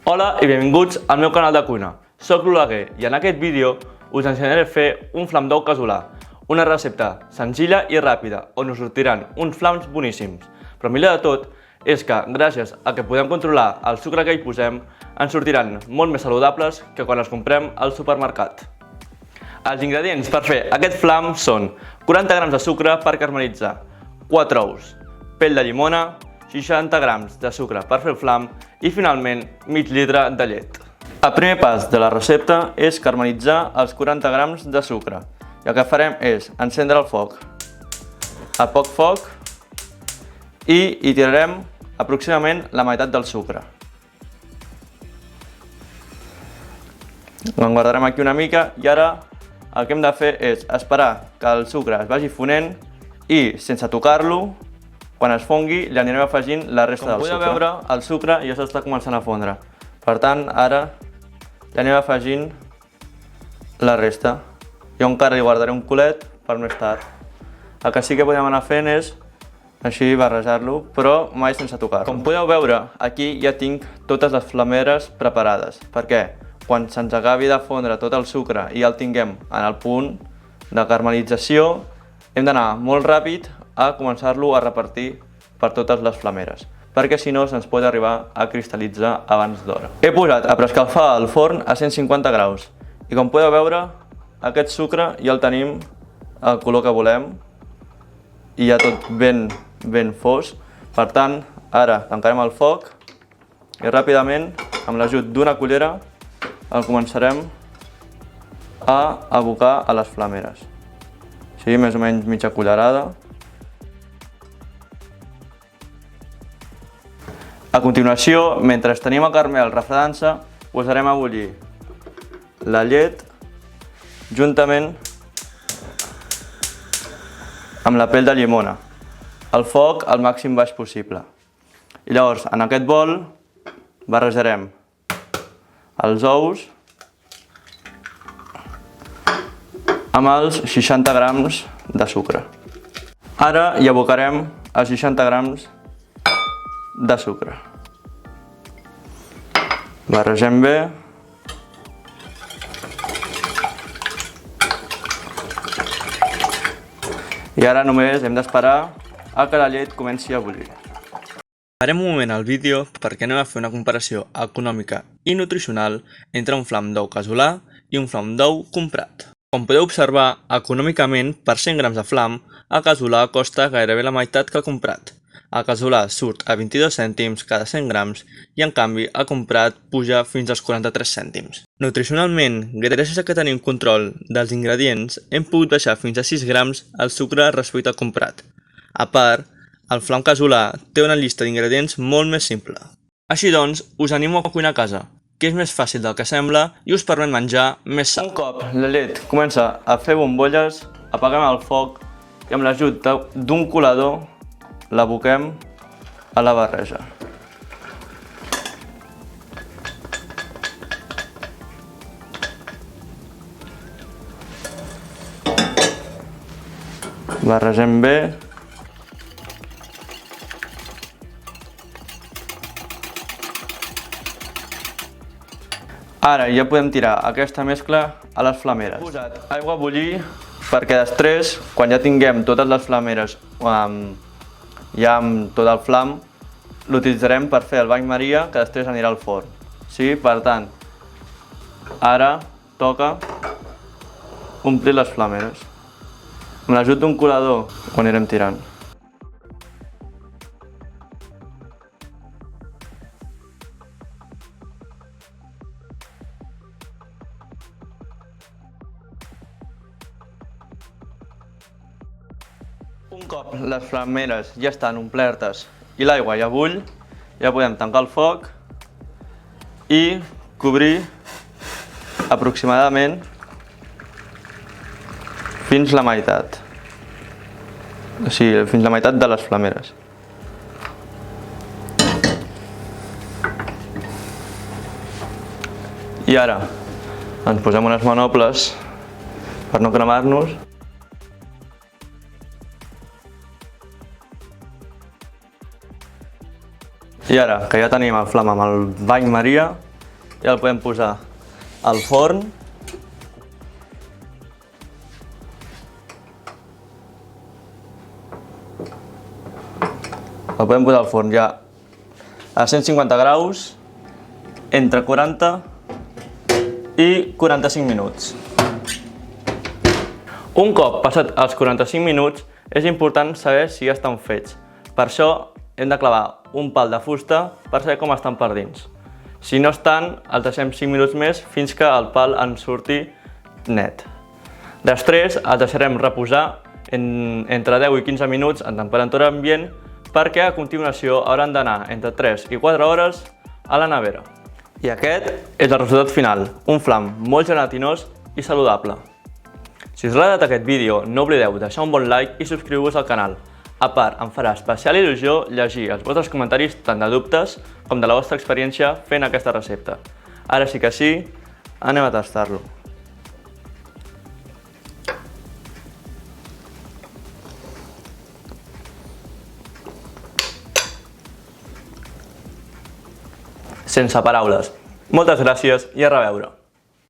Hola i benvinguts al meu canal de cuina. Soc l'Oleguer i en aquest vídeo us ensenyaré a fer un flam d'ou casolà, una recepta senzilla i ràpida on us sortiran uns flams boníssims. Però millor de tot és que gràcies a que podem controlar el sucre que hi posem ens sortiran molt més saludables que quan els comprem al supermercat. Els ingredients per fer aquest flam són 40 grams de sucre per caramelitzar, 4 ous, pell de llimona, 60 grams de sucre per fer el flam i finalment mig litre de llet. El primer pas de la recepta és caramelitzar els 40 grams de sucre. I el que farem és encendre el foc a poc foc i hi tirarem aproximadament la meitat del sucre. Ho guardarem aquí una mica i ara el que hem de fer és esperar que el sucre es vagi fonent i, sense tocar-lo, quan es fongui, li anirem afegint la resta del sucre. Com podeu veure, el sucre ja s'està començant a fondre. Per tant, ara li anem afegint la resta. Jo encara li guardaré un culet per més tard. El que sí que podem anar fent és així barrejar-lo, però mai sense tocar-lo. Com podeu veure, aquí ja tinc totes les flameres preparades. Perquè quan se'ns acabi de fondre tot el sucre i ja el tinguem en el punt de caramelització, hem d'anar molt ràpid a començar-lo a repartir per totes les flameres, perquè si no se'ns pot arribar a cristal·litzar abans d'hora. He posat a preescalfar el forn a 150 graus i com podeu veure aquest sucre ja el tenim al color que volem i ja tot ben fos. Per tant, ara tancarem el foc i ràpidament, amb l'ajut d'una cullera, el començarem a abocar a les flameres. Així, més o menys mitja cullerada. A continuació, mentre tenim el caramel refredant-se, posarem a bullir la llet juntament amb la pell de llimona. El foc al màxim baix possible. I llavors, en aquest bol, barrejarem els ous amb els 60 grams de sucre. Ara hi abocarem els 60 grams de sucre. Barregem bé. I ara només hem d'esperar a que la llet comenci a bullir. Parem un moment al vídeo perquè anem a fer una comparació econòmica i nutricional entre un flam d'ou casolà i un flam d'ou comprat. Com podeu observar, econòmicament, per 100 grams de flam, el casolà costa gairebé la meitat que el comprat. El casolà surt a 22 cèntims cada 100 grams i, en canvi, el comprat puja fins als 43 cèntims. Nutricionalment, gràcies a que tenim control dels ingredients, hem pogut baixar fins a 6 grams el sucre respecte al comprat. A part, el flam casolà té una llista d'ingredients molt més simple. Així doncs, us animo a cuinar a casa, que és més fàcil del que sembla i us permet menjar més sa. Un cop la llet comença a fer bombolles, apaguem el foc i amb l'ajut d'un colador l'aboquem a la barreja. Barregem bé. Ara ja podem tirar aquesta mescla a les flameres. He posat aigua a bullir perquè després, quan ja tinguem totes les flameres ja amb tot el flam, l'utilitzarem per fer el bany Maria, que després anirà al forn. Sí, per tant, ara toca omplir les flameres. Amb l'ajut d'un colador ho anirem tirant. Un cop les flameres ja estan omplertes i l'aigua ja bull, ja podem tancar el foc i cobrir aproximadament fins la meitat. O sigui, fins la meitat de les flameres. I ara ens posem unes manoples per no cremar-nos. I ara que ja tenim el flam amb el bany Maria, Ja el podem posar al forn. El podem posar al forn ja a 150 graus entre 40 i 45 minuts. Un cop passat els 45 minuts, és important saber si ja estan fets. Per això hem de clavar un pal de fusta per saber com estan per dins. Si no estan, els deixem 5 minuts més fins que el pal ens surti net. Després els deixarem reposar entre 10 i 15 minuts en temperatura ambient perquè a continuació hauran d'anar entre 3 i 4 hores a la nevera. I aquest és el resultat final, un flam molt gelatinós i saludable. Si us ha agradat aquest vídeo, no oblideu deixar un bon like i subscriure-vos al canal. A part, em farà especial il·lusió llegir els vostres comentaris tant de dubtes com de la vostra experiència fent aquesta recepta. Ara sí que sí, anem a tastar-lo. Sense paraules. Moltes gràcies i a reveure!